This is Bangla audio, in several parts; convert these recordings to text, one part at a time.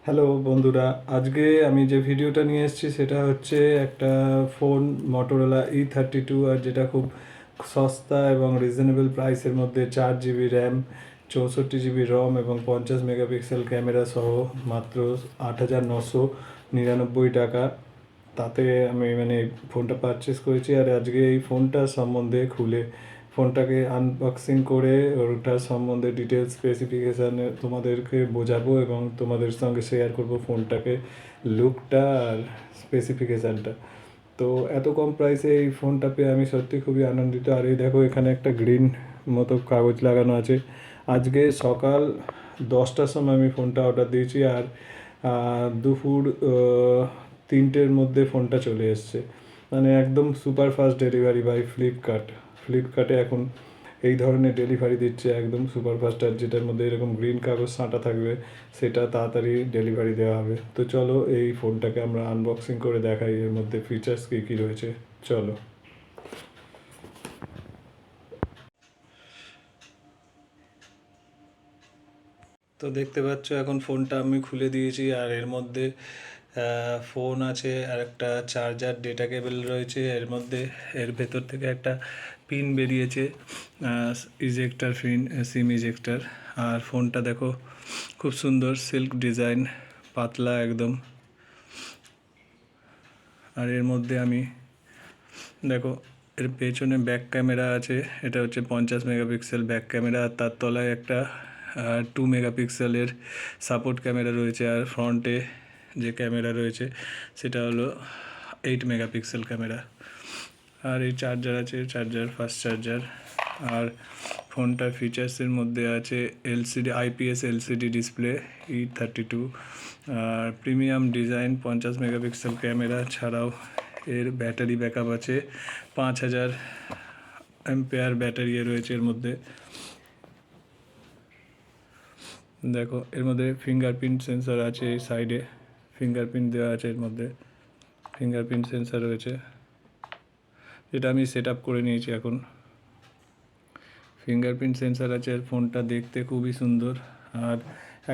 হ্যালো বন্ধুরা, আজকে আমি যে ভিডিওটা নিয়ে এসেছি সেটা হচ্ছে একটা ফোন মোটোরোলা E32, আর যেটা খুব সস্তা এবং রিজনেবল প্রাইসের মধ্যে 4 জিবি র্যাম, 64 জিবি রম এবং 50 মেগাপিক্সেল ক্যামেরা সহ মাত্র 8,999 টাকা। তাতে আমি ফোনটা পারচেস করেছি। আর আজকে এই ফোনটা সম্বন্ধে খুলে ফোনটাকে আনবক্সিং করে ওটার সম্বন্ধে ডিটেলস স্পেসিফিকেশানে তোমাদেরকে বোঝাবো এবং তোমাদের সঙ্গে শেয়ার করব ফোনটাকে, লুকটা আর স্পেসিফিকেশানটা। তো এত কম প্রাইসে এই ফোনটা পেয়ে আমি সত্যি খুবই আনন্দিত। আর এই দেখো, এখানে একটা গ্রিন মতো কাগজ লাগানো আছে। আজকে সকাল 10টার সময় আমি ফোনটা অর্ডার দিয়েছি, আর দুপুর 3টের মধ্যে ফোনটা চলে এসছে। একদম সুপার ফাস্ট ডেলিভারি বাই ফ্লিপকার্টে এখন এই ধরনের ডেলিভারি দিচ্ছে, একদম সুপার ফাস্ট। আর যেটার মধ্যে এরকম গ্রিন কাগজ সাঁটা থাকবে সেটা তাড়াতাড়ি ডেলিভারি দেওয়া হবে। তো চলো এই ফোনটাকে আমরা আনবক্সিং করে দেখাই, এর মধ্যে ফিচার্স কী কী রয়েছে। চলো। তো দেখতে পাচ্ছ এখন ফোনটা আমি খুলে দিয়েছি, আর এর মধ্যে ফোন আছে, আর একটা চার্জার, ডেটা কেবল রয়েছে এর মধ্যে। এর ভেতর থেকে একটা পিন বেরিয়েছে, ইজেক্টার পিন, সিম ইজেক্টার। আর ফোনটা দেখো খুব সুন্দর সিল্ক ডিজাইন, পাতলা একদম। আর এর মধ্যে আমি দেখো, এর পেছনে ব্যাক ক্যামেরা আছে, এটা হচ্ছে 50 মেগাপিক্সেল ব্যাক ক্যামেরা। আর তার তলায় একটা 2 মেগাপিক্সেলের সাপোর্ট ক্যামেরা রয়েছে। আর ফ্রন্টে যে ক্যামেরা রয়েছে সেটা হলো 8 মেগাপিক্সেল ক্যামেরা। আর এই চার্জার আছে, চার্জার ফাস্ট চার্জার। আর ফোনটার ফিচার্সের মধ্যে আছে LCD, IPS LCD display, E32। আর প্রিমিয়াম ডিজাইন, 50 মেগাপিক্সেল ক্যামেরা ছাড়াও এর ব্যাটারি ব্যাকআপ আছে 5000 ব্যাটারি রয়েছে এর মধ্যে। দেখো এর মধ্যে ফিঙ্গারপ্রিন্ট সেন্সর আছে, এই সাইডে ফিঙ্গারপ্রিন্ট দেওয়া আছে, এর মধ্যে ফিঙ্গারপ্রিন্ট সেন্সর রয়েছে, যেটা আমি সেট আপ করে নিয়েছি এখন। ফিঙ্গারপ্রিন্ট সেন্সর আছে, ফোনটা দেখতে খুবই সুন্দর। আর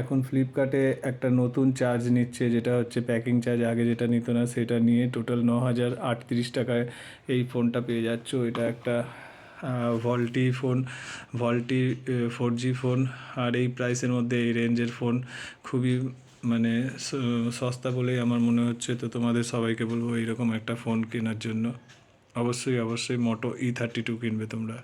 এখন ফ্লিপকার্টে একটা নতুন চার্জ নিচ্ছে, যেটা হচ্ছে প্যাকিং চার্জ। আগে যেটা নিত না সেটা নিয়ে টোটাল 9,038 টাকায় এই ফোনটা পেয়ে যাচ্ছ। এটা একটা ভল্টি 4G ফোন। আর এই প্রাইসের মধ্যে এই রেঞ্জের ফোন খুবই সস্তা বলেই আমার মনে হচ্ছে। তো তোমাদের সবাইকে বলবো এইরকম একটা ফোন কেনার জন্য। অবশ্যই মোটো E32 কিনবে তোমরা।